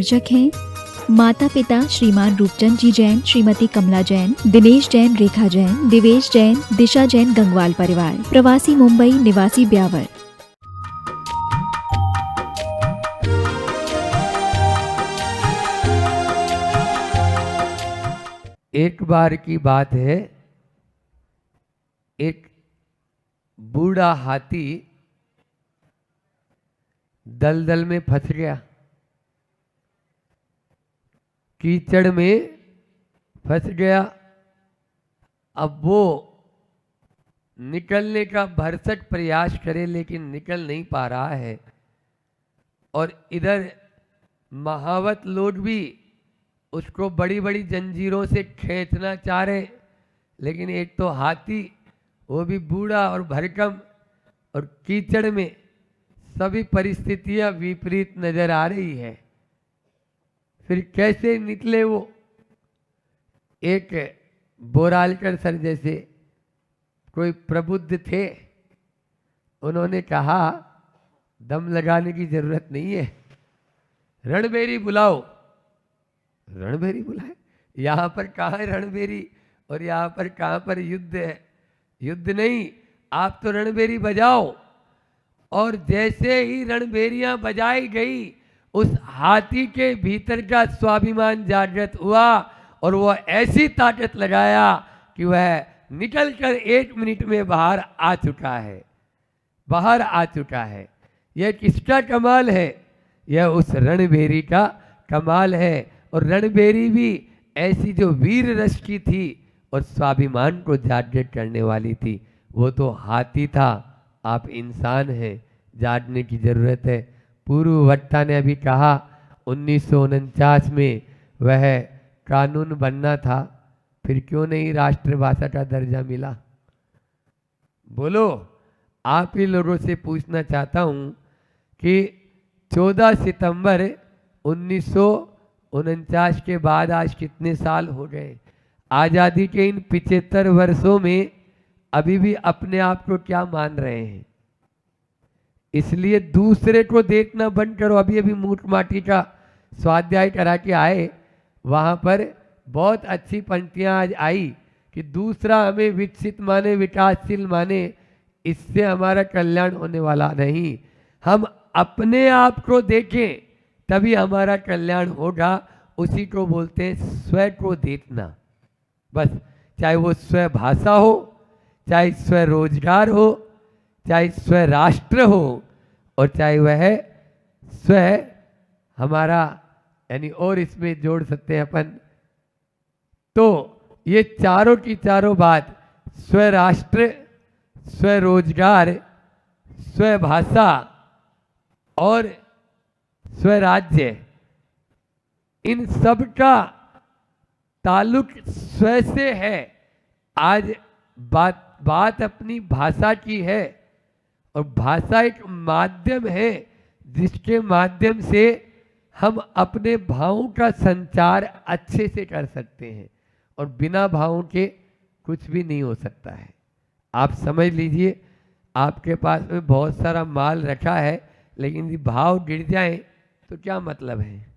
प्रायोजक हैं माता पिता श्रीमान रूपचंद जी जैन, श्रीमती कमला जैन, दिनेश जैन, रेखा जैन, दिवेश जैन, दिशा जैन, गंगवाल परिवार, प्रवासी मुंबई, निवासी ब्यावर। एक बार की बात है, एक बूढ़ा हाथी दलदल में फंस गया, कीचड़ में फंस गया। अब वो निकलने का भरसक प्रयास करे लेकिन निकल नहीं पा रहा है। और इधर महावत लोग भी उसको बड़ी बड़ी जंजीरों से खींचना चाह रहे, लेकिन एक तो हाथी, वो भी बूढ़ा और भरकम, और कीचड़ में सभी परिस्थितियां विपरीत नजर आ रही है। फिर कैसे निकले वो? एक बोरालकर सर जैसे कोई प्रबुद्ध थे, उन्होंने कहा दम लगाने की जरूरत नहीं है, रणबेरी बुलाओ। रणबेरी बुलाए? यहाँ पर कहाँ है रणबेरी और यहाँ पर कहाँ पर युद्ध है? युद्ध नहीं, आप तो रणबेरी बजाओ। और जैसे ही रणबेरियां बजाई गई, उस हाथी के भीतर का स्वाभिमान जागृत हुआ और वह ऐसी ताकत लगाया कि वह निकलकर 1 मिनट में बाहर आ चुका है, बाहर आ चुका है। यह किसका कमाल है? यह उस रणबेरी का कमाल है। और रणबेरी भी ऐसी जो वीर रस की थी और स्वाभिमान को जागृत करने वाली थी। वो तो हाथी था, आप इंसान हैं, जागने की जरूरत है। पूर्ववक्ता ने अभी कहा 1949 में वह कानून बनना था, फिर क्यों नहीं राष्ट्रभाषा का दर्जा मिला? बोलो। आप ही लोगों से पूछना चाहता हूं कि 14 सितंबर 1949 के बाद आज कितने साल हो गए? आज़ादी के इन 75 वर्षों में अभी भी अपने आप को क्या मान रहे हैं? इसलिए दूसरे को देखना बंद करो। अभी अभी मूठ माटी का स्वाध्याय करा के आए, वहाँ पर बहुत अच्छी पंक्तियाँ आज आई कि दूसरा हमें विकसित माने, विकासशील माने, इससे हमारा कल्याण होने वाला नहीं। हम अपने आप को देखें तभी हमारा कल्याण होगा। उसी को बोलते हैं स्व को देखना। बस, चाहे वो स्व भाषा हो, चाहे स्व रोजगार हो, चाहे स्व राष्ट्र हो, और चाहे वह स्व हमारा, यानी और इसमें जोड़ सकते हैं अपन, तो ये चारों की चारों बात, स्व राष्ट्र, स्व रोजगार, स्व भाषा और स्व राज्य, इन सब का ताल्लुक स्व से है। आज बात अपनी भाषा की है, और भाषा एक माध्यम है जिसके माध्यम से हम अपने भावों का संचार अच्छे से कर सकते हैं, और बिना भावों के कुछ भी नहीं हो सकता है। आप समझ लीजिए, आपके पास में बहुत सारा माल रखा है, लेकिन यदि भाव गिर जाए तो क्या मतलब है?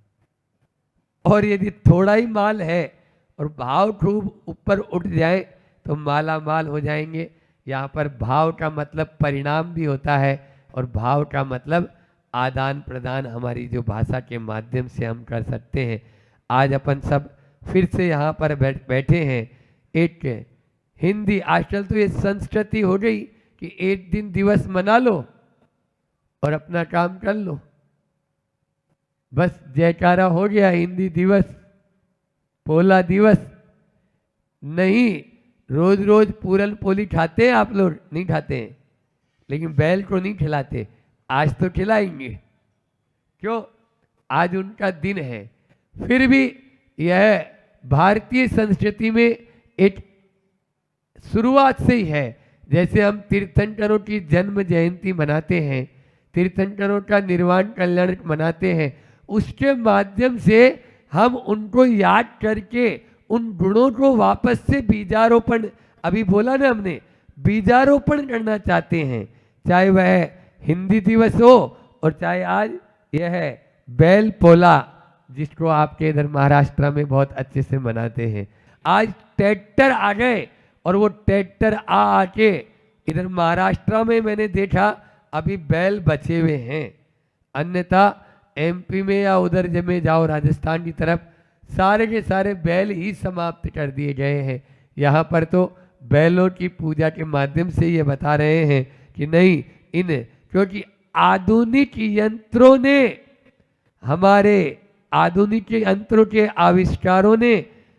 और यदि थोड़ा ही माल है और भाव खूब ऊपर उठ जाए तो माला माल हो जाएंगे। यहाँ पर भाव का मतलब परिणाम भी होता है, और भाव का मतलब आदान प्रदान हमारी जो भाषा के माध्यम से हम कर सकते हैं। आज अपन सब फिर से यहाँ पर बैठे हैं। एक हिंदी, आजकल तो ये संस्कृति हो गई कि एक दिन दिवस मना लो और अपना काम कर लो, बस जयकारा हो गया, हिंदी दिवस, पोला दिवस। नहीं, रोज रोज पूरन पोली खाते हैं आप लोग? नहीं खाते हैं, लेकिन बैल को नहीं खिलाते। आज तो खिलाएंगे। क्यों? आज उनका दिन है। फिर भी यह भारतीय संस्कृति में एक शुरुआत से ही है। जैसे हम तीर्थंकरों की जन्म जयंती मनाते हैं, तीर्थंकरों का निर्वाण कल्याण मनाते हैं, उसके माध्यम से हम उनको याद करके उन गुणों को वापस से बीजारोपण, अभी बोला ना हमने, बीजारोपण करना चाहते हैं। चाहे वह हिंदी दिवस हो और चाहे आज यह बैल पोला जिसको आपके इधर महाराष्ट्र में बहुत अच्छे से मनाते हैं। आज ट्रैक्टर आ गए और वो ट्रैक्टर आके इधर महाराष्ट्र में मैंने देखा अभी बैल बचे हुए हैं, अन्यथा एमपी में या उधर जब में जाओ राजस्थान की तरफ सारे के सारे बैल ही समाप्त कर दिए गए हैं। यहाँ पर तो बैलों की पूजा के माध्यम से ये बता रहे हैं कि नहीं इन, क्योंकि आधुनिक यंत्रों ने, हमारे आधुनिक यंत्रों के आविष्कारों ने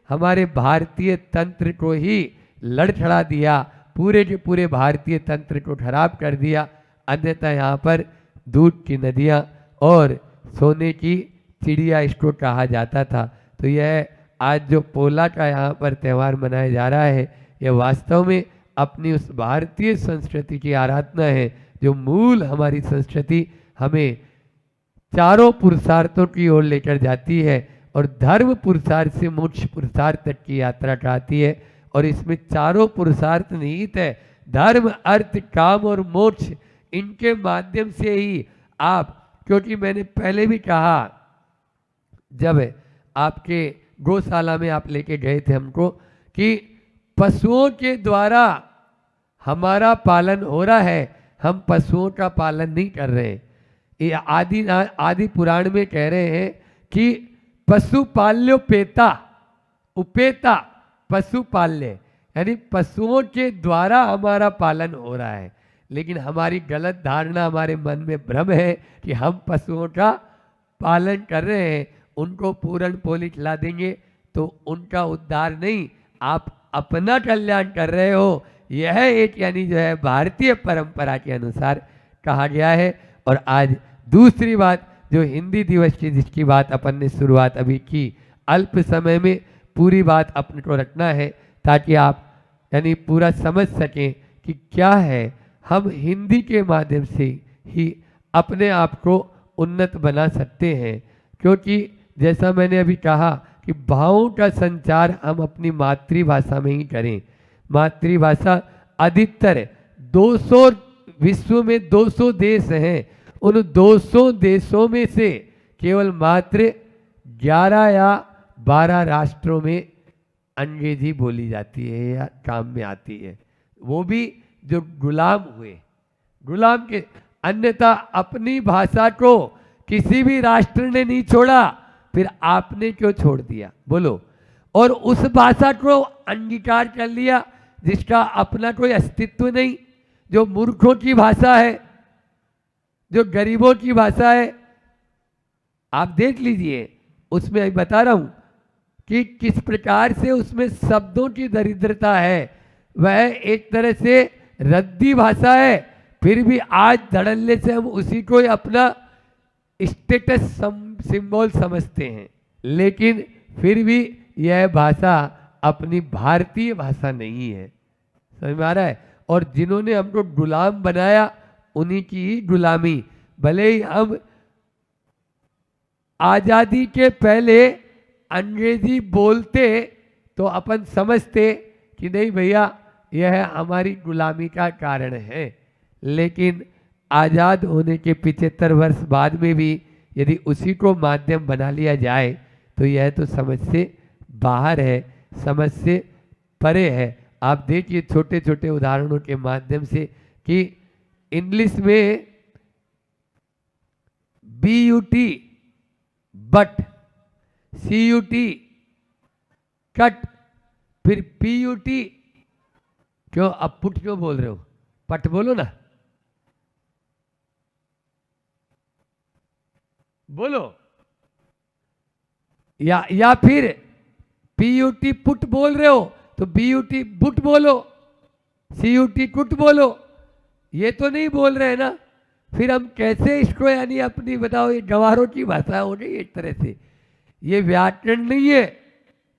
हमारे भारतीय तंत्र को ही लड़खड़ा दिया, पूरे के पूरे भारतीय तंत्र को खराब कर दिया। अन्यथा यहाँ पर दूध की नदियाँ और सोने की चिड़िया इसको कहा जाता था। तो यह आज जो पोला का यहाँ पर त्यौहार मनाया जा रहा है, यह वास्तव में अपनी उस भारतीय संस्कृति की आराधना है, जो मूल हमारी संस्कृति हमें चारों पुरुषार्थों की ओर लेकर जाती है और धर्म पुरुषार्थ से मोक्ष पुरुषार्थ तक की यात्रा कराती है। और इसमें चारों पुरुषार्थ निहित है, धर्म अर्थ काम और मोक्ष। इनके माध्यम से ही आप, क्योंकि मैंने पहले भी कहा जब आपके गौशाला में आप लेके गए थे हमको, कि पशुओं के द्वारा हमारा पालन हो रहा है, हम पशुओं का पालन नहीं कर रहे। ये आदि पुराण में कह रहे हैं कि पशु पाल्यो पेता उपेता पशु पाल्य, यानी पशुओं के द्वारा हमारा पालन हो रहा है। लेकिन हमारी गलत धारणा, हमारे मन में भ्रम है कि हम पशुओं का पालन कर रहे हैं, उनको पूर्ण पोली खिला देंगे तो उनका उद्धार नहीं, आप अपना कल्याण कर रहे हो। यह एक यानी जो है भारतीय परंपरा के अनुसार कहा गया है। और आज दूसरी बात जो हिंदी दिवस की, जिसकी बात अपन ने शुरुआत अभी की, अल्प समय में पूरी बात अपने को रखना है ताकि आप यानी पूरा समझ सकें कि क्या है। हम हिंदी के माध्यम से ही अपने आप को उन्नत बना सकते हैं, क्योंकि जैसा मैंने अभी कहा कि भावों का संचार हम अपनी मातृभाषा में ही करें। मातृभाषा अधिकतर 200 विश्व में 200 देश हैं, उन 200 देशों में से केवल मात्र 11 या 12 राष्ट्रों में अंग्रेजी बोली जाती है या काम में आती है, वो भी जो गुलाम हुए, गुलाम के। अन्यथा अपनी भाषा को किसी भी राष्ट्र ने नहीं छोड़ा, फिर आपने क्यों छोड़ दिया बोलो? और उस भाषा को अंगीकार कर लिया जिसका अपना कोई अस्तित्व नहीं, जो मूर्खों की भाषा है, जो गरीबों की भाषा है। आप देख लीजिए, उसमें अभी बता रहा हूं कि किस प्रकार से उसमें शब्दों की दरिद्रता है। वह एक तरह से रद्दी भाषा है, फिर भी आज धड़ल्ले से हम उसी को अपना स्टेटस सिंबल समझते हैं, लेकिन फिर भी यह भाषा अपनी भारतीय भाषा नहीं है। समझ में आ रहा है? और जिन्होंने हमको गुलाम बनाया उन्हीं की ही गुलामी। भले ही हम आजादी के पहले अंग्रेजी बोलते तो अपन समझते कि नहीं भैया यह हमारी गुलामी का कारण है, लेकिन आज़ाद होने के 75 वर्ष बाद में भी यदि उसी को माध्यम बना लिया जाए तो यह तो समझ से बाहर है, समझ से परे है। आप देखिए छोटे छोटे उदाहरणों के माध्यम से कि इंग्लिश में BUT बट, CUT कट, फिर PUT क्यों, अब पुट क्यों बोल रहे हो? पट बोलो ना, बोलो। या फिर PUT पुट बोल रहे हो तो BUT बुट बोलो, CUT कुट बोलो। ये तो नहीं बोल रहे ना, फिर हम कैसे इसको यानी अपनी बताओ, ये गंवारों की भाषा हो गई एक तरह से। ये व्याकरण नहीं है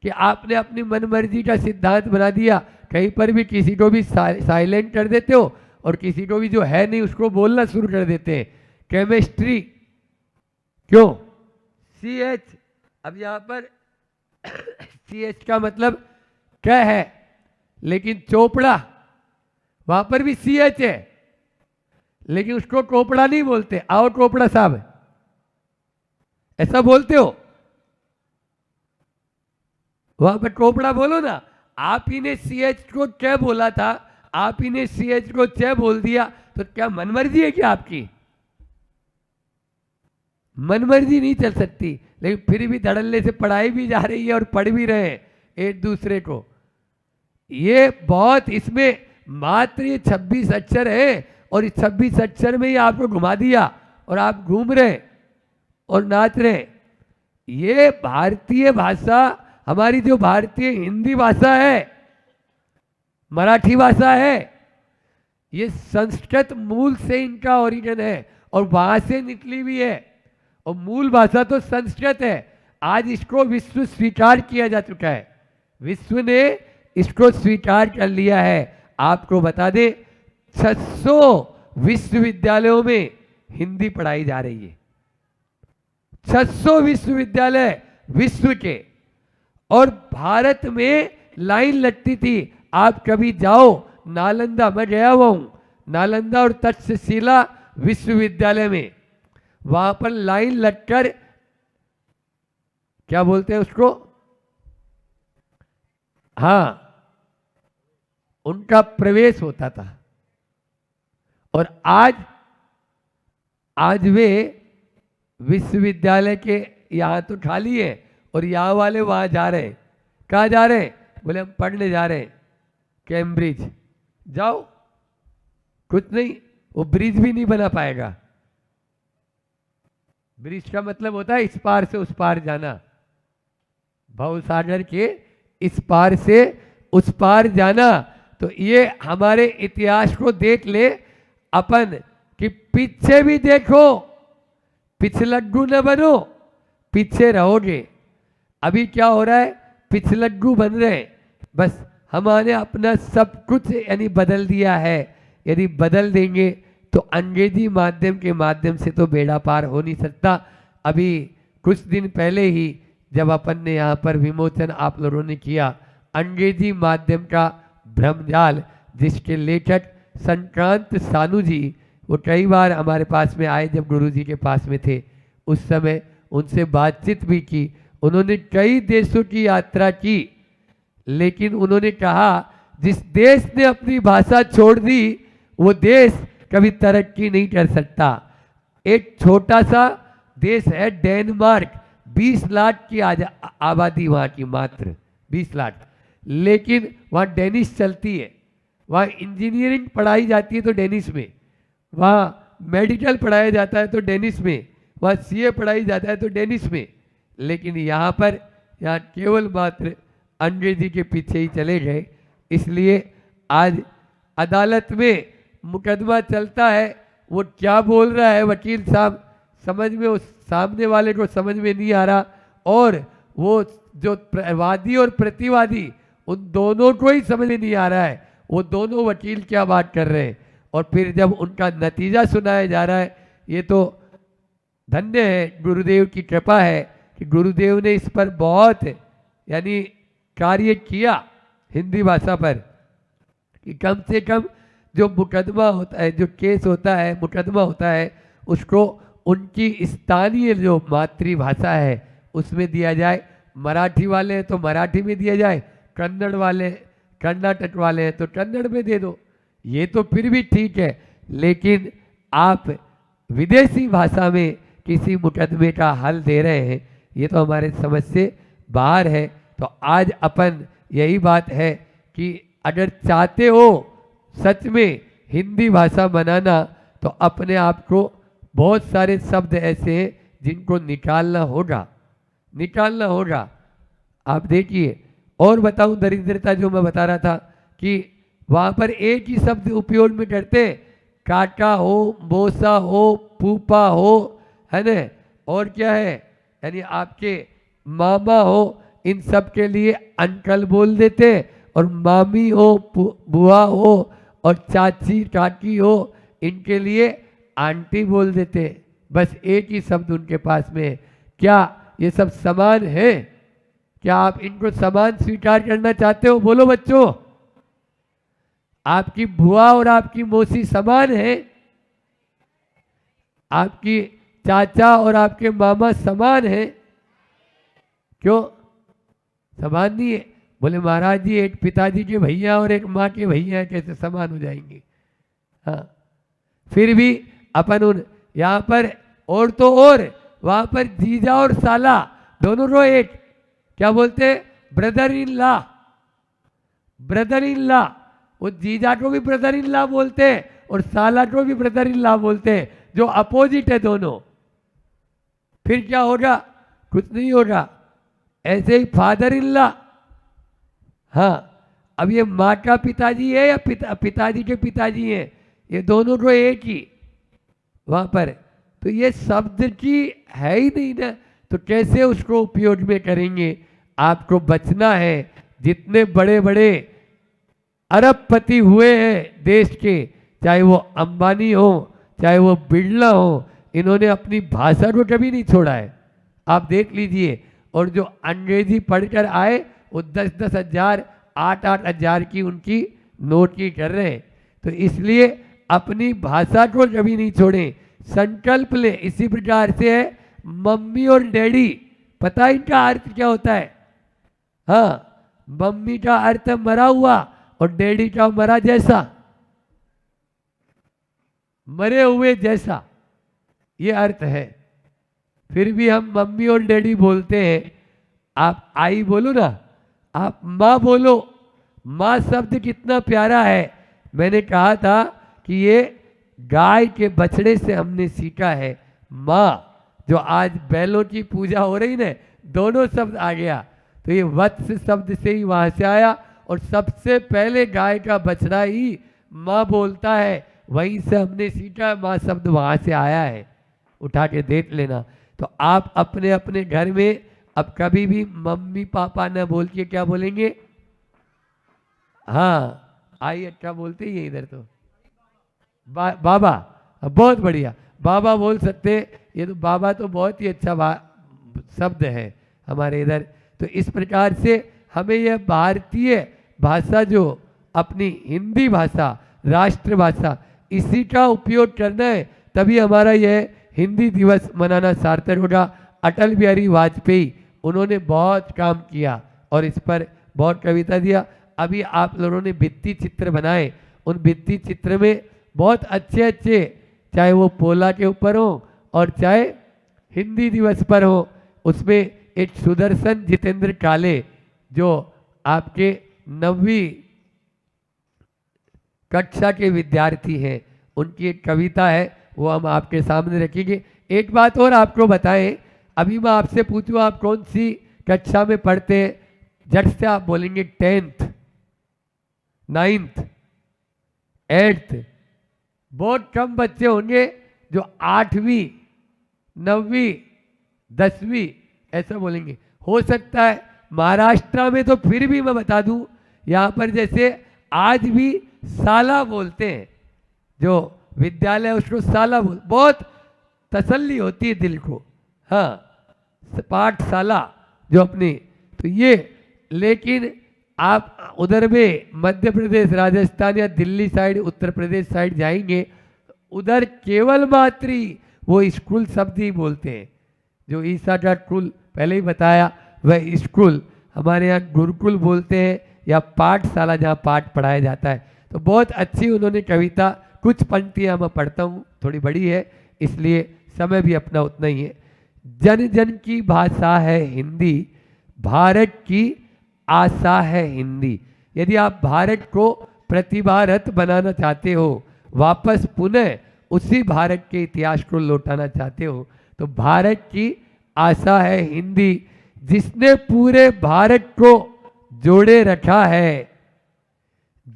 कि आपने अपनी मनमर्जी का सिद्धांत बना दिया, कहीं पर भी किसी को भी साइलेंट कर देते हो और किसी को भी जो है नहीं उसको बोलना शुरू कर देते हैं। केमिस्ट्री क्यों CH, अब यहाँ पर CH का मतलब क्या है, लेकिन चोपड़ा वहां पर भी CH है, लेकिन उसको चोपड़ा नहीं बोलते। आओ चोपड़ा साहब, ऐसा बोलते हो? वहां पर टोपड़ा बोलो ना। आप ही ने CH को च बोला था, आप ही ने CH को च बोल दिया, तो क्या मनमर्जी है क्या आपकी? मनमर्जी नहीं चल सकती, लेकिन फिर भी धड़ल्ले से पढ़ाई भी जा रही है और पढ़ भी रहे हैं एक दूसरे को। ये बहुत, इसमें मात्र ये 26 अक्षर है और इस 26 अक्षर में ही आपको घुमा दिया और आप घूम रहे और नाच रहे। ये भारतीय भाषा, हमारी जो भारतीय हिंदी भाषा है, मराठी भाषा है, ये संस्कृत मूल से इनका ओरिजिन है और वहां से निकली हुई है और मूल भाषा तो संस्कृत है। आज इसको विश्व स्वीकार किया जा चुका है, विश्व ने इसको स्वीकार कर लिया है। आपको बता दें 600 विश्वविद्यालयों में हिंदी पढ़ाई जा रही है, 600 विश्वविद्यालय विश्व के। और भारत में लाइन लगती थी, आप कभी जाओ नालंदा, मैं गया हुआ हूं नालंदा और तक्षशिला विश्वविद्यालय में, वहां पर लाइन लगकर, क्या बोलते हैं उसको, हाँ, उनका प्रवेश होता था। और आज वे विश्वविद्यालय के यहाँ तो खाली है और यहाँ वाले वहाँ जा रहे हैं। कहाँ जा रहे हैं? बोले हम पढ़ने जा रहे हैं कैम्ब्रिज। जाओ, कुछ नहीं, वो ब्रिज भी नहीं बना पाएगा। ब्रिज का मतलब होता है इस पार से उस पार जाना, भवसागर के इस पार से उस पार जाना। तो ये हमारे इतिहास को देख ले अपन कि पीछे भी देखो, पिछलग्गू न बनो, पीछे रहोगे। अभी क्या हो रहा है? पिछलग्गू बन रहे हैं। बस हमारे अपना सब कुछ यानी बदल दिया है। यदि बदल देंगे तो अंग्रेजी माध्यम के माध्यम से तो बेड़ा पार हो नहीं सकता। अभी कुछ दिन पहले ही जब अपन ने यहाँ पर विमोचन आप लोगों ने किया अंग्रेजी माध्यम का भ्रमजाल, जिसके लेखक संक्रांत सानू जी, वो कई बार हमारे पास में आए जब गुरु जी के पास में थे, उस समय उनसे बातचीत भी की। उन्होंने कई देशों की यात्रा की, लेकिन उन्होंने कहा जिस देश ने अपनी भाषा छोड़ दी वो देश कभी तरक्की नहीं कर सकता। एक छोटा सा देश है डेनमार्क, 20 लाख की आबादी वहाँ की, मात्र 20 लाख, लेकिन वहाँ डेनिश चलती है। वहाँ इंजीनियरिंग पढ़ाई जाती है तो डेनिश में, वहाँ मेडिकल पढ़ाया जाता है तो डेनिश में, वहाँ CA पढ़ाई जाता है तो डेनिश में। लेकिन यहाँ पर यहाँ केवल मात्र अंग्रेजी के पीछे ही चले गए। इसलिए आज अदालत में मुकदमा चलता है, वो क्या बोल रहा है वकील साहब समझ में, उस सामने वाले को समझ में नहीं आ रहा, और वो जो वादी और प्रतिवादी उन दोनों को ही समझ में नहीं आ रहा है वो दोनों वकील क्या बात कर रहे हैं। और फिर जब उनका नतीजा सुनाया जा रहा है, ये तो धन्य है, गुरुदेव की कृपा है कि गुरुदेव ने इस पर बहुत यानी कार्य किया हिंदी भाषा पर, कि कम से कम जो मुकदमा होता है, जो केस होता है, मुकदमा होता है, उसको उनकी स्थानीय जो मातृभाषा है उसमें दिया जाए। मराठी वाले हैं तो मराठी में दिया जाए, कन्नड़ वाले, कर्नाटक वाले हैं तो कन्नड़ में दे दो, ये तो फिर भी ठीक है। लेकिन आप विदेशी भाषा में किसी मुकदमे का हल दे रहे हैं, ये तो हमारे समझ से बाहर है। तो आज अपन यही बात है कि अगर चाहते हो सच में हिंदी भाषा बनाना, तो अपने आप को बहुत सारे शब्द ऐसे हैं जिनको निकालना होगा, निकालना होगा। आप देखिए, और बताऊं दरिद्रता जो मैं बता रहा था कि वहाँ पर एक ही शब्द उपयोग में करते, काका हो, बोसा हो, पूपा हो, है न, और क्या है, यानी आपके मामा हो, इन सब के लिए अंकल बोल देते, और मामी हो, बुआ हो, और चाची काकी हो, इनके लिए आंटी बोल देते। बस एक ही शब्द उनके पास में है। क्या ये सब समान है? क्या आप इनको समान स्वीकार करना चाहते हो? बोलो बच्चों, आपकी बुआ और आपकी मौसी समान है? आपकी चाचा और आपके मामा समान है? क्यों समान नहीं है। बोले महाराज जी एक पिताजी के भैया और एक माँ के भैया कैसे समान हो जाएंगे। हाँ, फिर भी अपन उन यहाँ पर और तो और वहाँ पर जीजा और साला दोनों रो एक, क्या बोलते हैं, brother in law, brother in law. वो जीजा को भी ब्रदर इन लॉ बोलते हैं और साला को भी ब्रदर इन लॉ बोलते हैं, जो अपोजिट है दोनों। फिर क्या होगा, कुछ नहीं होगा। ऐसे ही फादर इन लॉ, हाँ, अब ये माँ का पिताजी है या पिताजी के पिताजी हैं, ये दोनों को एक ही वहां पर। तो ये शब्द की है ही नहीं ना, तो कैसे उसको उपयोग में करेंगे। आपको बचना है। जितने बड़े बड़े अरबपति हुए हैं देश के, चाहे वो अंबानी हो चाहे वो बिरला हो, इन्होंने अपनी भाषा को कभी नहीं छोड़ा है। आप देख लीजिए। और जो अंग्रेजी पढ़कर आए वो 10-10 हज़ार 8-8 हज़ार की उनकी नोट की कर रहे हैं। तो इसलिए अपनी भाषा को कभी नहीं छोड़ें, संकल्प ले। इसी प्रकार से है मम्मी और डैडी, पता है इनका अर्थ क्या होता है। हाँ, मम्मी का अर्थ मरा हुआ और डैडी का मरा जैसा, मरे हुए जैसा, ये अर्थ है। फिर भी हम मम्मी और डैडी बोलते हैं। आप आई बोलो ना, आप माँ बोलो। माँ शब्द कितना प्यारा है। मैंने कहा था कि ये गाय के बछड़े से हमने सीखा है। माँ, जो आज बैलों की पूजा हो रही ना, दोनों शब्द आ गया। तो ये वत्स शब्द से ही वहाँ से आया और सबसे पहले गाय का बछड़ा ही माँ बोलता है, वहीं से हमने सीखा। माँ शब्द वहाँ से आया है, उठा के देख लेना। तो आप अपने अपने घर में अब कभी भी मम्मी पापा न बोल के क्या बोलेंगे। हाँ, आई अच्छा बोलते ही है इधर तो। बाबा, बहुत बढ़िया, बाबा बोल सकते। ये तो बाबा तो बहुत ही अच्छा शब्द है हमारे इधर। तो इस प्रकार से हमें यह भारतीय भाषा, जो अपनी हिंदी भाषा, राष्ट्रभाषा, इसी का उपयोग करना है। तभी हमारा यह हिंदी दिवस मनाना सार्थक होगा। अटल बिहारी वाजपेयी, उन्होंने बहुत काम किया और इस पर बहुत कविता दिया। अभी आप लोगों ने भित्ति चित्र बनाए, उन भित्ति चित्र में बहुत अच्छे अच्छे, चाहे वो पोला के ऊपर हो और चाहे हिंदी दिवस पर हो, उसमें एक सुदर्शन जितेंद्र काले, जो आपके 9वीं कक्षा के विद्यार्थी हैं, उनकी एक कविता है, वो हम आपके सामने रखेंगे। एक बात और आपको बताएं, अभी मैं आपसे पूछूं आप कौन सी कक्षा में पढ़ते हैं, झट से आप बोलेंगे 10th, 9th, 8th। बहुत कम बच्चे होंगे जो 8वीं, 9वीं, 10वीं ऐसा बोलेंगे। हो सकता है महाराष्ट्र में, तो फिर भी मैं बता दूं, यहाँ पर जैसे आज भी साला बोलते हैं, जो विद्यालय उसको साला बोल, बहुत तसल्ली होती है दिल को। हाँ, पाठशाला जो अपनी, तो ये। लेकिन आप उधर में मध्य प्रदेश, राजस्थान या दिल्ली साइड, उत्तर प्रदेश साइड जाएंगे, उधर केवल मात्री वो स्कूल शब्द ही बोलते हैं। जो ईसा का स्कूल पहले ही बताया, वह स्कूल, हमारे यहाँ गुरुकुल बोलते हैं या पाठशाला, जहाँ पाठ पढ़ाया जाता है। तो बहुत अच्छी उन्होंने कविता, कुछ पंक्तियाँ मैं पढ़ता हूँ, थोड़ी बड़ी है इसलिए समय भी अपना उतना ही है। जन जन की भाषा है हिंदी, भारत की आशा है हिंदी। यदि आप भारत को प्रतिभारत बनाना चाहते हो, वापस पुनः उसी भारत के इतिहास को लौटाना चाहते हो, तो भारत की आशा है हिंदी, जिसने पूरे भारत को जोड़े रखा है,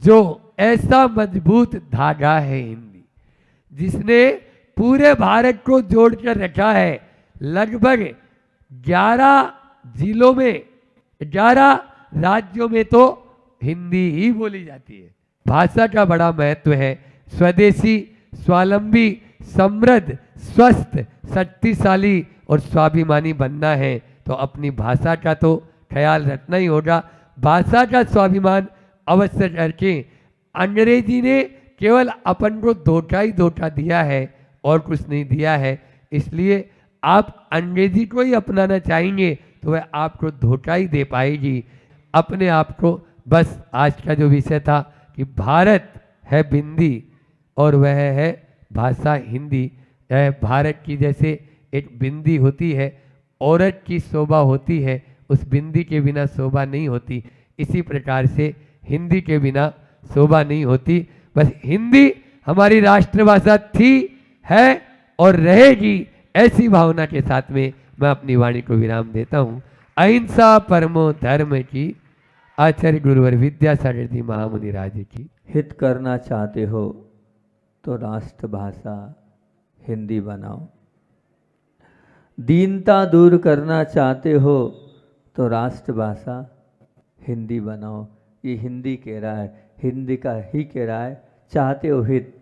जो ऐसा मजबूत धागा है हिंदी। जिसने पूरे भारत को जोड़कर रखा है, लगभग 11 जिलों में, 11 राज्यों में तो हिंदी ही बोली जाती है। भाषा का बड़ा महत्व है। स्वदेशी, स्वावलंबी, समृद्ध, स्वस्थ, शक्तिशाली और स्वाभिमानी बनना है तो अपनी भाषा का तो ख्याल रखना ही होगा। भाषा का स्वाभिमान अवश्य करके। अंग्रेजी ने केवल अपन को धोखा ही धोखा दिया है और कुछ नहीं दिया है। इसलिए आप अंग्रेजी को ही अपनाना चाहेंगे तो वह आपको धोखा ही दे पाएगी। अपने आप को बस आज का जो विषय था कि भारत है बिंदी और वह है भाषा हिंदी। भारत की जैसे एक बिंदी होती है, औरत की शोभा होती है, उस बिंदी के बिना शोभा नहीं होती। इसी प्रकार से हिंदी के बिना शोभा नहीं होती। बस हिंदी हमारी राष्ट्रभाषा थी, है और रहेगी, ऐसी भावना के साथ में मैं अपनी वाणी को विराम देता हूँ। अहिंसा परमो धर्म की, आचार्य गुरुवर विद्यासागर जी महामुनि राज की। हित करना चाहते हो तो राष्ट्रभाषा हिंदी बनाओ, दीनता दूर करना चाहते हो तो राष्ट्रभाषा हिंदी बनाओ। ये हिंदी कह रहा है, हिंदी का ही कह रहा है। चाहते हो हित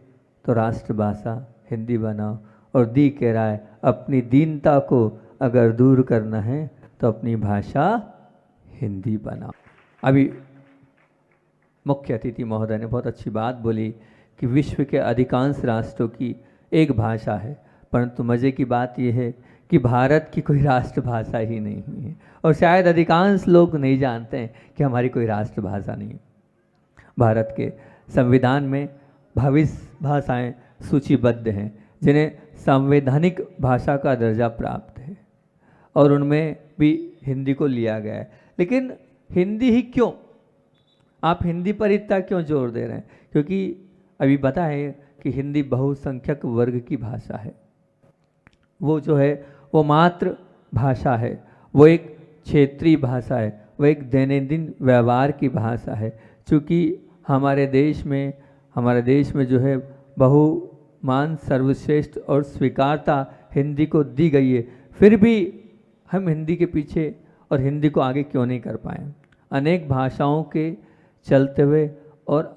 तो राष्ट्रभाषा हिंदी बनाओ, और दी कह रहा है अपनी दीनता को अगर दूर करना है तो अपनी भाषा हिंदी बनाओ। अभी मुख्य अतिथि महोदय ने बहुत अच्छी बात बोली कि विश्व के अधिकांश राष्ट्रों की एक भाषा है, परंतु मज़े की बात यह है कि भारत की कोई राष्ट्रभाषा ही नहीं है, और शायद अधिकांश लोग नहीं जानते हैं कि हमारी कोई राष्ट्रभाषा नहीं है। भारत के संविधान में 22 भाषाएं सूचीबद्ध हैं जिन्हें संवैधानिक भाषा का दर्जा प्राप्त है, और उनमें भी हिंदी को लिया गया है। लेकिन हिंदी ही क्यों? आप हिंदी पर इतना क्यों जोर दे रहे हैं? क्योंकि अभी पता है कि हिंदी बहुसंख्यक वर्ग की भाषा है। वो जो है वो मातृ भाषा है, वो एक क्षेत्रीय भाषा है, वो एक दैनंदिन व्यवहार की भाषा है। चूँकि हमारे देश में जो है बहुमान सर्वश्रेष्ठ और स्वीकारता हिंदी को दी गई है, फिर भी हम हिंदी के पीछे और हिंदी को आगे क्यों नहीं कर पाए? अनेक भाषाओं के चलते हुए और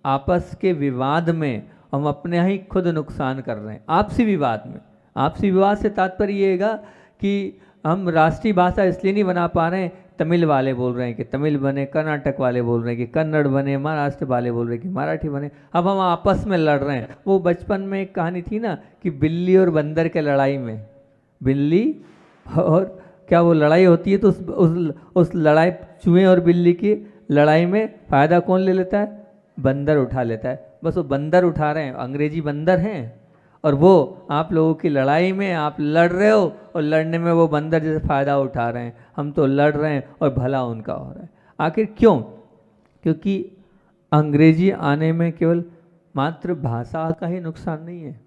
आपस के विवाद में हम अपने ही खुद नुकसान कर रहे हैं। आपसी विवाद से तात्पर्य ये है कि हम राष्ट्रीय भाषा इसलिए नहीं बना पा रहे हैं, तमिल वाले बोल रहे हैं कि तमिल बने, कर्नाटक वाले बोल रहे हैं कि कन्नड़ बने, महाराष्ट्र वाले बोल रहे हैं कि मराठी बने। अब हम आपस में लड़ रहे हैं। वो बचपन में एक कहानी थी ना कि बिल्ली और बंदर के लड़ाई में, बिल्ली और क्या वो लड़ाई होती है तो उस लड़ाई, चूहे और बिल्ली की लड़ाई में फ़ायदा कौन ले लेता है? बंदर उठा लेता है। बस वो बंदर उठा रहे हैं, अंग्रेजी बंदर हैं, और वो आप लोगों की लड़ाई में आप लड़ रहे हो और लड़ने में वो बंदर जैसे फ़ायदा उठा रहे हैं। हम तो लड़ रहे हैं और भला उनका हो रहा है। आखिर क्यों? क्योंकि अंग्रेजी आने में केवल मातृभाषा का ही नुकसान नहीं है।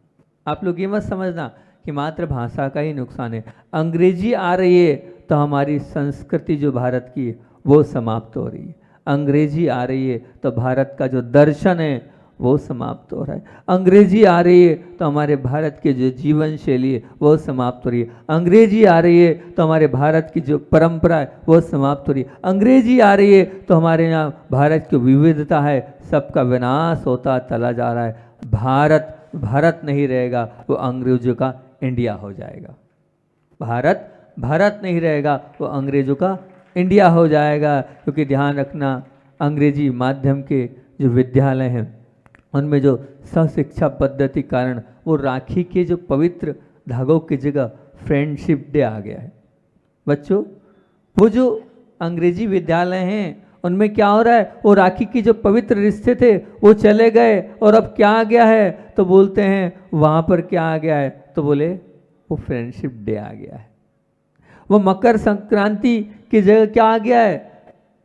आप लोग ये मत समझना कि मातृभाषा का ही नुकसान है। अंग्रेजी आ रही है तो हमारी संस्कृति जो भारत की है वो समाप्त हो रही है। अंग्रेजी आ रही है तो भारत का जो दर्शन है वो समाप्त हो रहा है। अंग्रेजी आ रही है तो हमारे भारत के जो जीवन शैली है वो समाप्त हो रही है। अंग्रेजी आ रही है तो हमारे भारत की जो परंपरा है वो समाप्त हो रही है। अंग्रेजी आ रही है तो हमारे यहाँ भारत की विविधता है, सबका विनाश होता चला जा रहा है। भारत नहीं रहेगा, वो अंग्रेजों का इंडिया हो जाएगा। भारत नहीं रहेगा, वो अंग्रेजों का इंडिया हो जाएगा। क्योंकि ध्यान रखना, अंग्रेजी माध्यम के जो विद्यालय हैं उनमें जो सहशिक्षा पद्धति कारण वो राखी के जो पवित्र धागों की जगह फ्रेंडशिप डे आ गया है। बच्चों, वो जो अंग्रेजी विद्यालय हैं उनमें क्या हो रहा है? वो राखी की जो पवित्र रिश्ते थे वो चले गए, और अब क्या आ गया है? तो बोलते हैं वहाँ पर क्या आ गया है? तो बोले वो फ्रेंडशिप डे आ गया है। वो मकर संक्रांति की जगह क्या आ गया है?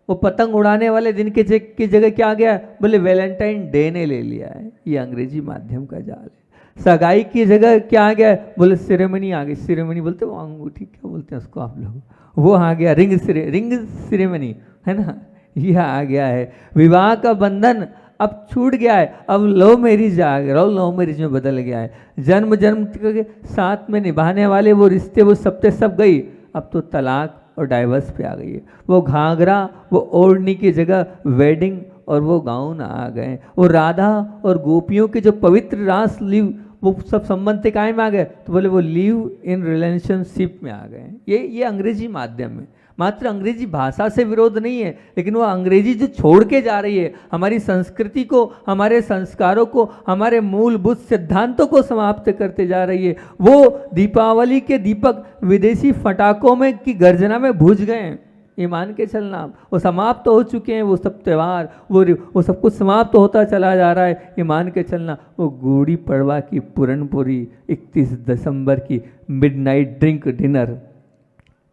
वो पतंग उड़ाने वाले दिन की जगह क्या आ गया है? बोले वैलेंटाइन डे ने ले लिया है। ये अंग्रेजी माध्यम का जाल है। सगाई की जगह क्या आ गया है? बोले सेरेमनी आ गई। सेरेमनी बोलते वो अंगूठी, क्या बोलते हैं उसको आप लोग? वो आ गया रिंग सेरेमनी, है ना? यह आ गया है। विवाह का बंधन अब छूट गया है। अब लव मैरिज आ गया, लव मैरिज में बदल गया है। जन्म के साथ में निभाने वाले वो रिश्ते वो सब गई। अब तो तलाक और डाइवर्स पे आ गई है। वो घाघरा, वो ओढ़नी की जगह वेडिंग और वो गाउन आ गए। वो राधा और गोपियों के जो पवित्र रास लिव, वो सब संबंध काय में आ गए? तो बोले वो लिव इन रिलेशनशिप में आ गए। ये अंग्रेजी माध्यम में, मात्र अंग्रेजी भाषा से विरोध नहीं है, लेकिन वो अंग्रेजी जो छोड़ के जा रही है, हमारी संस्कृति को, हमारे संस्कारों को, हमारे मूलभूत सिद्धांतों को समाप्त करते जा रही है। वो दीपावली के दीपक विदेशी फटाकों में की गर्जना में बुझ गए हैं। ये मान के चलना, वो समाप्त हो चुके हैं, वो सब त्यौहार, वो सब कुछ समाप्त होता चला जा रहा है। ये मान के चलना, वो गुड़ी पड़वा की पूरनपुरी, 31 दिसंबर की midnight drink dinner,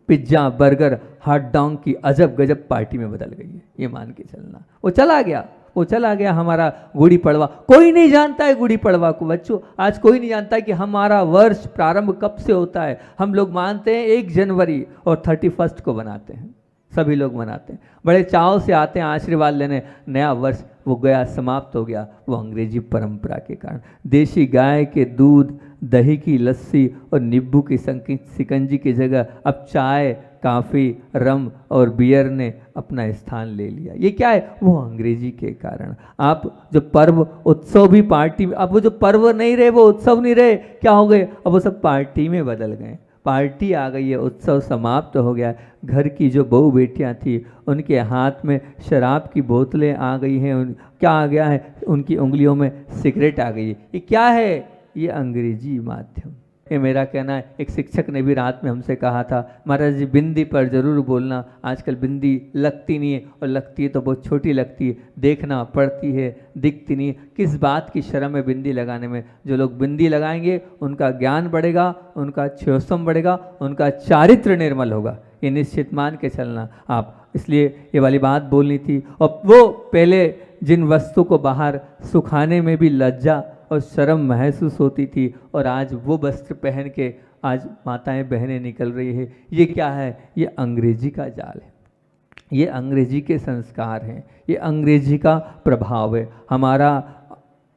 pizza burger hot dog की अजब गजब पार्टी में बदल गई है। ये मान के चलना, वो चला गया हमारा गुड़ी पड़वा। कोई नहीं जानता है गुड़ी पड़वा को बच्चों, आज कोई नहीं जानता है कि हमारा वर्ष प्रारंभ कब से होता है। हम लोग मानते हैं 1 जनवरी और 31 को बनाते हैं, सभी लोग मनाते हैं, बड़े चाव से आते हैं आशीर्वाद लेने। नया वर्ष वो गया, समाप्त हो गया, वो अंग्रेजी परंपरा के कारण। देशी गाय के दूध, दही की लस्सी और नींबू की शिकंजी की जगह अब चाय, कॉफ़ी, रम और बियर ने अपना स्थान ले लिया। ये क्या है? वो अंग्रेजी के कारण। आप जो पर्व उत्सव भी पार्टी, अब वो जो पर्व नहीं रहे, वो उत्सव नहीं रहे, क्या हो गए? अब वो सब पार्टी में बदल गए। पार्टी आ गई है, उत्सव समाप्त हो गया। घर की जो बहू बेटियां थी, उनके हाथ में शराब की बोतलें आ गई हैं। क्या आ गया है? उनकी उंगलियों में सिगरेट आ गई है। ये क्या है? ये अंग्रेजी माध्यम। ये मेरा कहना है। एक शिक्षक ने भी रात में हमसे कहा था, महाराज जी बिंदी पर जरूर बोलना, आजकल बिंदी लगती नहीं है, और लगती है तो बहुत छोटी लगती है, देखना पड़ती है, दिखती नहीं है। किस बात की शर्म है बिंदी लगाने में? जो लोग बिंदी लगाएंगे उनका ज्ञान बढ़ेगा, उनका क्षोसम बढ़ेगा, उनका चारित्र निर्मल होगा। ये निश्चित मान के चलना आप। इसलिए ये वाली बात बोलनी थी। और वो पहले जिन वस्तु को बाहर सुखाने में भी लज्जा और शर्म महसूस होती थी, और आज वो वस्त्र पहन के आज माताएं बहनें निकल रही है। ये क्या है? ये अंग्रेजी का जाल है, ये अंग्रेजी के संस्कार हैं, ये अंग्रेजी का प्रभाव है। हमारा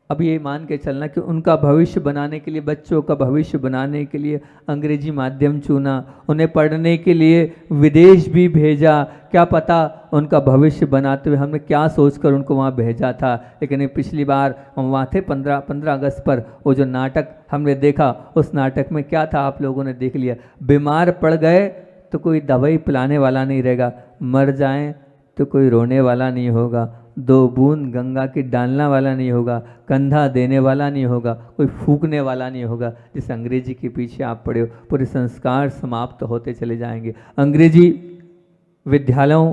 अब ये मान के चलना कि उनका भविष्य बनाने के लिए, बच्चों का भविष्य बनाने के लिए अंग्रेजी माध्यम चुना, उन्हें पढ़ने के लिए विदेश भी भेजा। क्या पता उनका भविष्य बनाते हुए हमने क्या सोचकर उनको वहाँ भेजा था। लेकिन पिछली बार हम वहाँ थे 15 अगस्त पर, वो जो नाटक हमने देखा, उस नाटक में क्या था आप लोगों ने देख लिया। बीमार पड़ गए तो कोई दवाई पिलाने वाला नहीं रहेगा, मर जाएं तो कोई रोने वाला नहीं होगा, 2 बूंद गंगा की डालना वाला नहीं होगा, कंधा देने वाला नहीं होगा, कोई फूकने वाला नहीं होगा। जिस अंग्रेजी के पीछे आप पड़े हो, पूरे संस्कार समाप्त होते चले जाएंगे। अंग्रेजी विद्यालयों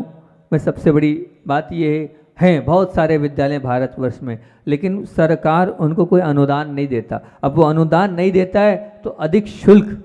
में सबसे बड़ी बात ये है, बहुत सारे विद्यालय भारतवर्ष में, लेकिन सरकार उनको कोई अनुदान नहीं देता। अब वो अनुदान नहीं देता है तो अधिक शुल्क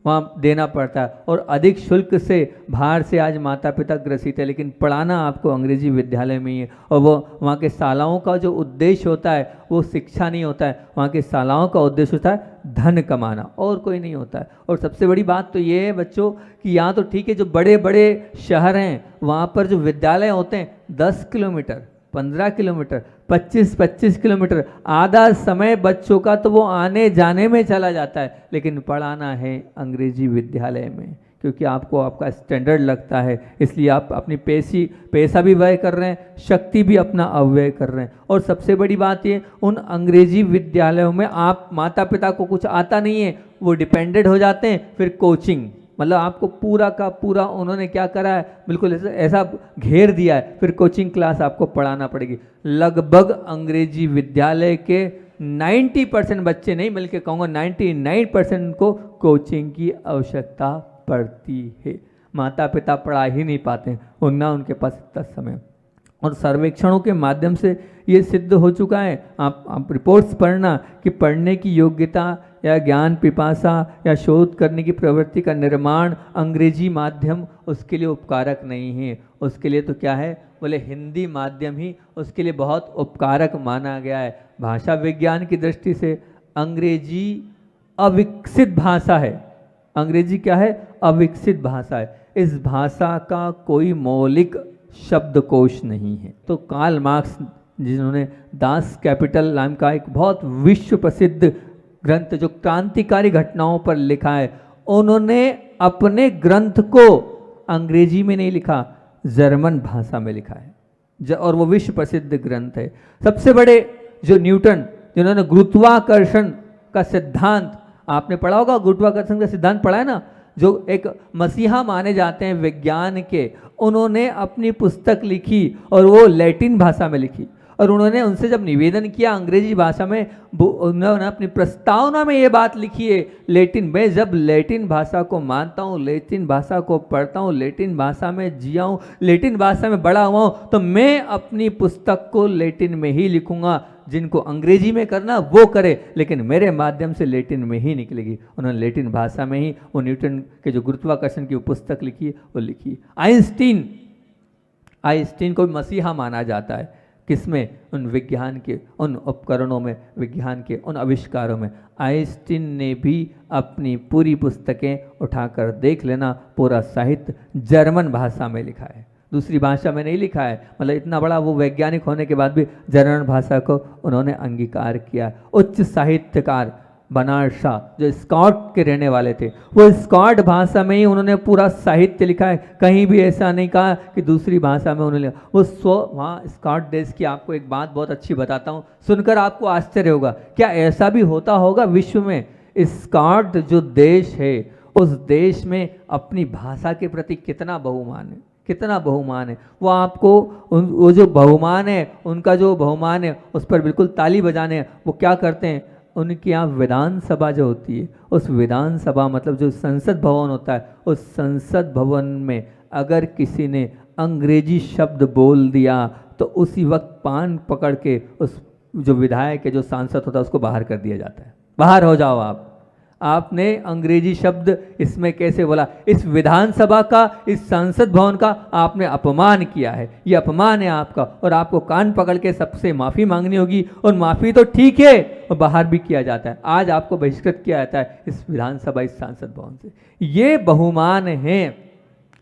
वहाँ देना पड़ता है, और अधिक शुल्क से बाहर से आज माता पिता ग्रसित है। लेकिन पढ़ाना आपको अंग्रेजी विद्यालय में ही है। और वो वहाँ के शालाओं का जो उद्देश्य होता है वो शिक्षा नहीं होता है, वहाँ के शालाओं का उद्देश्य होता है धन कमाना, और कोई नहीं होता है। और सबसे बड़ी बात तो ये है बच्चों कि यहाँ तो ठीक है, जो बड़े बड़े शहर हैं वहाँ पर जो विद्यालय होते हैं 10 किलोमीटर, 15 किलोमीटर, 25 किलोमीटर, आधा समय बच्चों का तो वो आने जाने में चला जाता है। लेकिन पढ़ाना है अंग्रेजी विद्यालय में, क्योंकि आपको आपका स्टैंडर्ड लगता है, इसलिए आप अपनी पैसा भी व्यय कर रहे हैं, शक्ति भी अपना अव्यय कर रहे हैं। और सबसे बड़ी बात ये, उन अंग्रेजी विद्यालयों में आप माता पिता को कुछ आता नहीं है, वो डिपेंडेंट हो जाते हैं। फिर कोचिंग, मतलब आपको पूरा का पूरा उन्होंने क्या करा है, बिल्कुल ऐसा घेर दिया है, फिर कोचिंग क्लास आपको पढ़ाना पड़ेगी। लगभग अंग्रेजी विद्यालय के 90% बच्चे, नहीं बल्कि कहूँगा 99% को कोचिंग की आवश्यकता पड़ती है। माता पिता पढ़ा ही नहीं पाते और ना उनके पास इतना समय। और सर्वेक्षणों के माध्यम से ये सिद्ध हो चुका है, आप रिपोर्ट्स पढ़ना कि पढ़ने की योग्यता या ज्ञान पिपासा या शोध करने की प्रवृत्ति का निर्माण अंग्रेजी माध्यम उसके लिए उपकारक नहीं है। उसके लिए तो क्या है, बोले हिंदी माध्यम ही उसके लिए बहुत उपकारक माना गया है। भाषा विज्ञान की दृष्टि से अंग्रेजी अविकसित भाषा है। अंग्रेजी क्या है? अविकसित भाषा है। इस भाषा का कोई मौलिक शब्दकोश नहीं है। तो कार्ल मार्क्स, जिन्होंने दास कैपिटल नाम का एक बहुत विश्व प्रसिद्ध ग्रंथ जो क्रांतिकारी घटनाओं पर लिखा है, उन्होंने अपने ग्रंथ को अंग्रेजी में नहीं लिखा, जर्मन भाषा में लिखा है, और वो विश्व प्रसिद्ध ग्रंथ है। सबसे बड़े जो न्यूटन, जिन्होंने गुरुत्वाकर्षण का सिद्धांत, आपने पढ़ा होगा, गुरुत्वाकर्षण का सिद्धांत पढ़ा है ना, जो एक मसीहा माने जाते हैं विज्ञान के, उन्होंने अपनी पुस्तक लिखी और वो लैटिन भाषा में लिखी। और उन्होंने उनसे जब निवेदन किया अंग्रेजी भाषा में, उन्होंने अपनी प्रस्तावना में ये बात लिखी है लैटिन में, जब लैटिन भाषा को मानता हूँ, लैटिन भाषा को पढ़ता हूँ, लैटिन भाषा में जिया हूँ, लैटिन भाषा में बड़ा हुआ हूँ, तो मैं अपनी पुस्तक को लैटिन में ही लिखूंगा। जिनको अंग्रेजी में करना वो करे, लेकिन मेरे माध्यम से लैटिन में ही निकलेगी। उन्होंने लैटिन भाषा में ही वो न्यूटन के जो गुरुत्वाकर्षण की पुस्तक लिखी है वो लिखी। आइंस्टीन को भी मसीहा माना जाता है। किसमें? उन विज्ञान के उन उपकरणों में, विज्ञान के उन आविष्कारों में। आइंस्टीन ने भी अपनी पूरी पुस्तकें उठाकर देख लेना, पूरा साहित्य जर्मन भाषा में लिखा है, दूसरी भाषा में नहीं लिखा है। मतलब इतना बड़ा वो वैज्ञानिक होने के बाद भी जर्मन भाषा को उन्होंने अंगीकार किया। उच्च साहित्यकार बर्नार्ड शॉ जो स्कॉट के रहने वाले थे, वो स्कॉट भाषा में ही उन्होंने पूरा साहित्य लिखा है। कहीं भी ऐसा नहीं कहा कि दूसरी भाषा में उन्होंने लिखा। वो वहाँ स्कॉट देश की आपको एक बात बहुत अच्छी बताता हूँ, सुनकर आपको आश्चर्य होगा। क्या ऐसा भी होता होगा विश्व में? स्कॉट जो देश है, उस देश में अपनी भाषा के प्रति कितना बहुमान है, कितना बहुमान है। वो आपको वो जो बहुमान है, उनका जो बहुमान है, उस पर बिल्कुल ताली बजाने। वो क्या करते हैं, उनके यहाँ विधानसभा जो होती है, उस विधानसभा मतलब जो संसद भवन होता है, उस संसद भवन में अगर किसी ने अंग्रेजी शब्द बोल दिया तो उसी वक्त पान पकड़ के उस जो विधायक है, जो सांसद होता है, उसको बाहर कर दिया जाता है। बाहर हो जाओ आपने अंग्रेजी शब्द इसमें कैसे बोला, इस विधानसभा का, इस संसद भवन का आपने अपमान किया है, ये अपमान है आपका, और आपको कान पकड़ के सबसे माफ़ी मांगनी होगी। और माफ़ी तो ठीक है, और बाहर भी किया जाता है। आज आपको बहिष्कृत किया जाता है इस विधानसभा, इस संसद भवन से। ये बहुमान है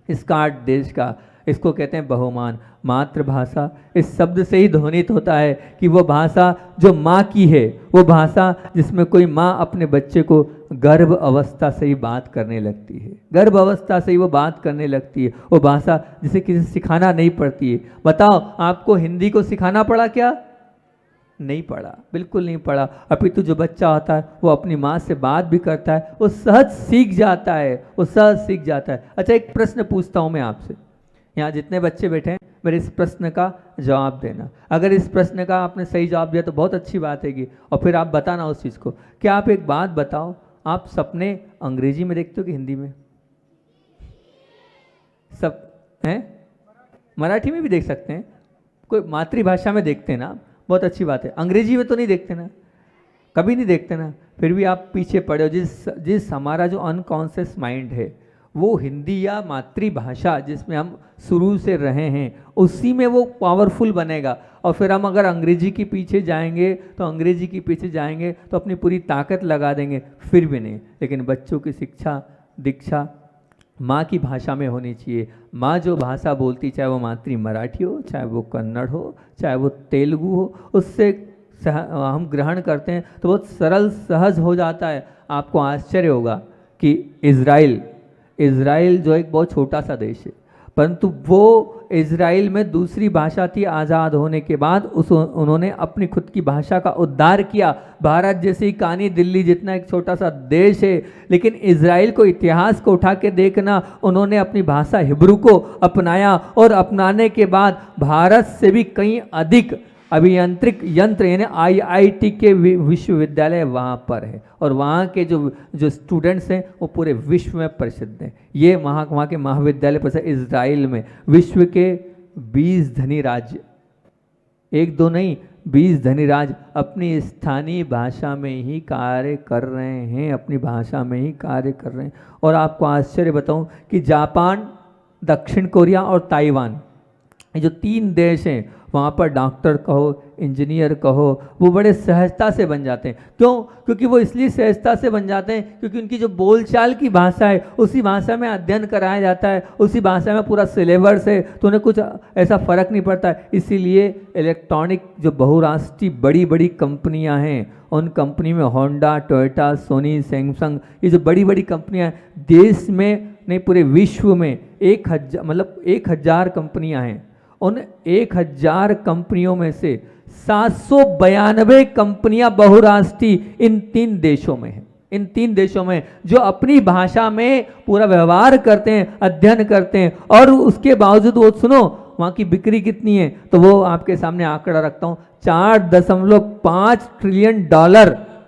स्कॉट देश का, इसको कहते हैं बहुमान। मातृभाषा इस शब्द से ही ध्वनित होता है कि वो भाषा जो माँ की है, वो भाषा जिसमें कोई माँ अपने बच्चे को गर्भ अवस्था से ही बात करने लगती है, गर्भ अवस्था से ही वो बात करने लगती है। वो भाषा जिसे किसी सिखाना नहीं पड़ती है। बताओ, आपको हिंदी को सिखाना पड़ा क्या? नहीं पड़ा, बिल्कुल नहीं पड़ा। अपितु जो बच्चा होता है वो अपनी माँ से बात भी करता है, वो सहज सीख जाता है, वो सहज सीख जाता है। अच्छा, एक प्रश्न पूछता हूँ मैं आपसे, यहाँ जितने बच्चे बैठे हैं, मेरे इस प्रश्न का जवाब देना। अगर इस प्रश्न का आपने सही जवाब दिया तो बहुत अच्छी बात हैगी, और फिर आप बताना उस चीज़ को। क्या आप एक बात बताओ, आप सपने अंग्रेजी में देखते हो कि हिंदी में? सब हैं, मराठी में भी देख सकते हैं, कोई मातृभाषा में देखते हैं ना, बहुत अच्छी बात है। अंग्रेजी में तो नहीं देखते ना, कभी नहीं देखते ना, फिर भी आप पीछे पड़े हो। जिस हमारा जो अनकॉन्शियस माइंड है, वो हिंदी या मातृभाषा जिसमें हम शुरू से रहे हैं, उसी में वो पावरफुल बनेगा। और फिर हम अगर अंग्रेजी के पीछे जाएंगे तो अंग्रेजी के पीछे जाएंगे तो अपनी पूरी ताकत लगा देंगे, फिर भी नहीं। लेकिन बच्चों की शिक्षा दीक्षा माँ की भाषा में होनी चाहिए। माँ जो भाषा बोलती, चाहे वो मातृ मराठी हो, चाहे वो कन्नड़ हो, चाहे वो तेलुगु हो, उससे हम ग्रहण करते हैं तो बहुत सरल सहज हो जाता है। आपको आश्चर्य होगा कि इज़राइल जो एक बहुत छोटा सा देश है, परंतु वो इज़राइल में दूसरी भाषा थी। आज़ाद होने के बाद उन्होंने अपनी खुद की भाषा का उद्धार किया। भारत जैसी कहानी, दिल्ली जितना एक छोटा सा देश है, लेकिन इज़राइल को, इतिहास को उठा के देखना, उन्होंने अपनी भाषा हिब्रू को अपनाया, और अपनाने के बाद भारत से भी कहीं अधिक अभियांत्रिक यंत्र यानी IIT के विश्वविद्यालय वहाँ पर है, और वहाँ के जो स्टूडेंट्स हैं वो पूरे विश्व में प्रसिद्ध हैं। ये वहाँ के महाविद्यालय पर इज़राइल में विश्व के 20 धनी राज्य, एक दो नहीं 20 धनी राज्य अपनी स्थानीय भाषा में ही कार्य कर रहे हैं, अपनी भाषा में ही कार्य कर रहे हैं। और आपको आश्चर्य बताऊँ कि जापान, दक्षिण कोरिया और ताइवान, ये जो 3 देश हैं, वहाँ पर डॉक्टर कहो, इंजीनियर कहो, वो बड़े सहजता से बन जाते हैं। क्यों? क्योंकि वो इसलिए सहजता से बन जाते हैं क्योंकि उनकी जो बोलचाल की भाषा है, उसी भाषा में अध्ययन कराया जाता है, उसी भाषा में पूरा सिलेबस है, तो उन्हें कुछ ऐसा फर्क नहीं पड़ता है। इसीलिए इलेक्ट्रॉनिक जो बहुराष्ट्रीय बड़ी बड़ी कंपनियां हैं, उन कंपनी में होंडा, टोयोटा, सोनी, सैमसंग, ये जो बड़ी बड़ी कंपनियां देश में नहीं पूरे विश्व में 1000 कंपनियां हैं। उन 1000 कंपनियों में से 792 कंपनियां बहुराष्ट्रीय इन 3 देशों में हैं। इन 3 देशों में जो अपनी भाषा में पूरा व्यवहार करते हैं, अध्ययन करते हैं, और उसके बावजूद वो सुनो वहाँ की बिक्री कितनी है, तो वो आपके सामने आंकड़ा रखता हूँ, $4.5 ट्रिलियन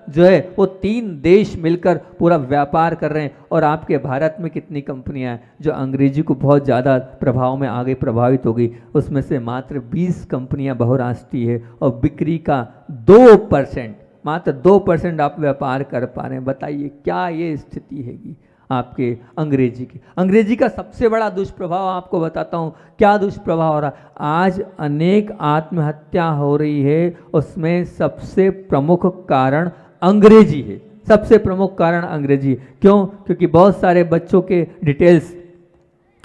जो है वो 3 देश मिलकर पूरा व्यापार कर रहे हैं। और आपके भारत में कितनी कंपनियां हैं जो अंग्रेजी को बहुत ज़्यादा प्रभाव में आगे प्रभावित हो गई, उसमें से मात्र 20 कंपनियां बहुराष्ट्रीय है और बिक्री का 2%, मात्र 2% आप व्यापार कर पा रहे हैं। बताइए क्या ये स्थिति हैगी आपके अंग्रेजी की। अंग्रेजी का सबसे बड़ा दुष्प्रभाव आपको बताता हूँ, क्या दुष्प्रभाव हो रहा है। आज अनेक आत्महत्या हो रही है, उसमें सबसे प्रमुख कारण अंग्रेजी है, सबसे प्रमुख कारण अंग्रेजी। क्यों? क्योंकि बहुत सारे बच्चों के डिटेल्स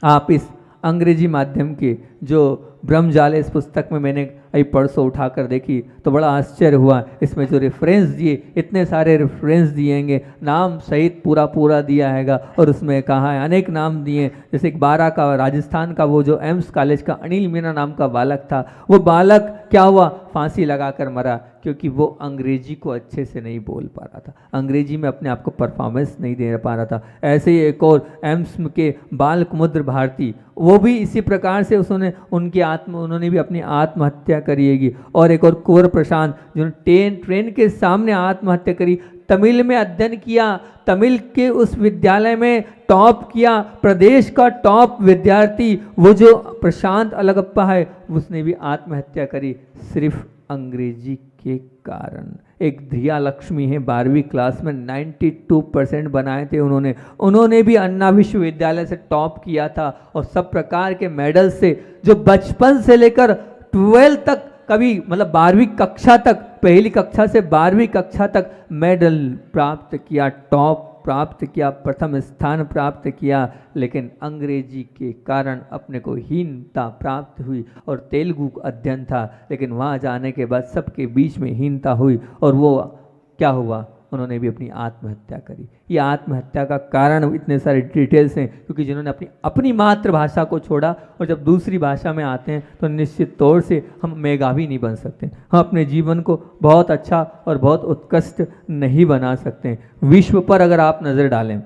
आप इस अंग्रेजी माध्यम के जो ब्रह्मजाल इस पुस्तक में मैंने अभी परसों उठाकर देखी तो बड़ा आश्चर्य हुआ। इसमें जो रेफरेंस दिए, इतने सारे रेफरेंस दिएंगे, नाम सहित पूरा दिया हैगा, और उसमें कहा है अनेक नाम दिए। जैसे एक 12 का राजस्थान का वो जो एम्स कॉलेज का अनिल मीना नाम का बालक था, वो बालक क्या हुआ, फांसी लगाकर मरा, क्योंकि वो अंग्रेजी को अच्छे से नहीं बोल पा रहा था, अंग्रेजी में अपने आप को परफॉर्मेंस नहीं दे पा रहा था। ऐसे ही एक और एम्स के बाल कुमुद्र भारती, वो भी इसी प्रकार से उन्होंने भी अपनी आत्महत्या करिएगी। और एक और कुंवर प्रशांत जिन्होंने ट्रेन के सामने आत्महत्या करी, तमिल में अध्ययन किया, तमिल के उस विद्यालय में टॉप किया, प्रदेश का टॉप विद्यार्थी वो जो प्रशांत अलगप्पा है, उसने भी आत्महत्या करी सिर्फ अंग्रेजी के कारण। एक धिया लक्ष्मी है 12वीं क्लास में 92% बनाए थे उन्होंने भी अन्ना विश्वविद्यालय से टॉप किया था, और सब प्रकार के मेडल से, जो बचपन से लेकर 12 तक, कभी मतलब 12वीं कक्षा तक, पहली कक्षा से 12वीं कक्षा तक मेडल प्राप्त किया, टॉप प्राप्त किया, प्रथम स्थान प्राप्त किया, लेकिन अंग्रेजी के कारण अपने को हीनता प्राप्त हुई। और तेलुगु अध्ययन था, लेकिन वहाँ जाने के बाद सबके बीच में हीनता हुई, और वो क्या हुआ, उन्होंने भी अपनी आत्महत्या करी। ये आत्महत्या का कारण इतने सारे डिटेल्स हैं, क्योंकि जिन्होंने अपनी मातृभाषा को छोड़ा और जब दूसरी भाषा में आते हैं तो निश्चित तौर से हम मेधावी नहीं बन सकते, हम अपने जीवन को बहुत अच्छा और बहुत उत्कृष्ट नहीं बना सकते। विश्व पर अगर आप नज़र डालें,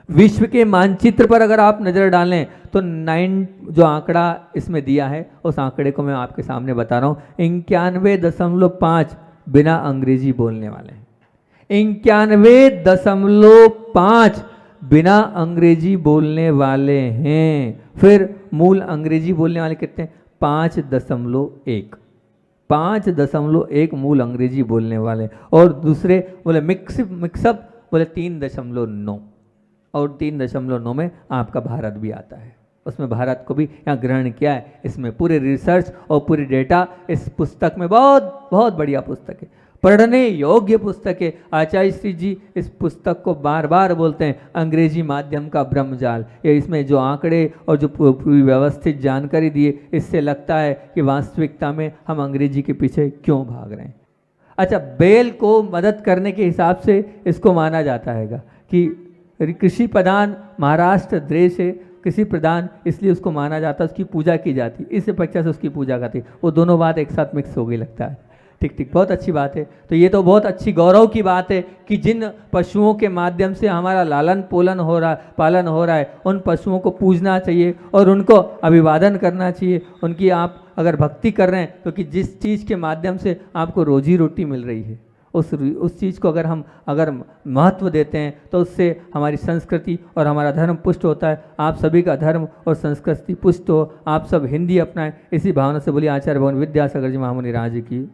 विश्व के मानचित्र पर अगर आप नज़र डालें तो 9 जो आंकड़ा इसमें दिया है, उस आंकड़े को मैं आपके सामने बता रहा हूँ। 91.5 बिना अंग्रेजी बोलने वाले हैं, 91.5 बिना अंग्रेजी बोलने वाले हैं। फिर मूल अंग्रेजी बोलने वाले कितने हैं? 5.1 मूल अंग्रेजी बोलने वाले, और दूसरे बोले मिक्सअप बोले 3.9, और 3.9 में आपका भारत भी आता है। उसमें भारत को भी यहाँ ग्रहण किया है। इसमें पूरे रिसर्च और पूरी डेटा इस पुस्तक में, बहुत बहुत बढ़िया पुस्तक है, पढ़ने योग्य पुस्तक है। आचार्य श्री जी इस पुस्तक को बार बार बोलते हैं अंग्रेजी माध्यम का ब्रह्मजाल। ये इसमें जो आंकड़े और जो पूरी व्यवस्थित जानकारी दिए, इससे लगता है कि वास्तविकता में हम अंग्रेजी के पीछे क्यों भाग रहे हैं। अच्छा, बेल को मदद करने के हिसाब से इसको माना जाता है कि कृषि प्रधान महाराष्ट्र देश है, कृषि प्रधान इसलिए उसको माना जाता है, उसकी पूजा की जाती, इस अपेक्षा से उसकी पूजा करती। वो दोनों बात एक साथ मिक्स हो गई लगता है। ठीक, बहुत अच्छी बात है। तो ये तो बहुत अच्छी गौरव की बात है कि जिन पशुओं के माध्यम से हमारा पालन हो रहा है, उन पशुओं को पूजना चाहिए और उनको अभिवादन करना चाहिए। उनकी आप अगर भक्ति कर रहे हैं तो कि जिस चीज़ के माध्यम से आपको रोजी रोटी मिल रही है, उस चीज़ को अगर महत्व देते हैं तो उससे हमारी संस्कृति और हमारा धर्म पुष्ट होता है। आप सभी का धर्म और संस्कृति पुष्ट हो, आप सब हिंदी अपनाएं, इसी भावना से बोलिए आचार्य भगवान विद्यासागर जी महामुनि राज की।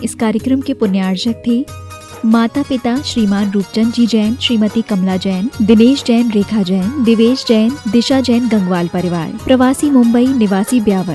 इस कार्यक्रम के पुण्यार्जक थे माता पिता श्रीमान रूपचंद जी जैन, श्रीमती कमला जैन, दिनेश जैन, रेखा जैन, दिवेश जैन, दिशा जैन गंगवाल परिवार, प्रवासी मुंबई, निवासी ब्यावर।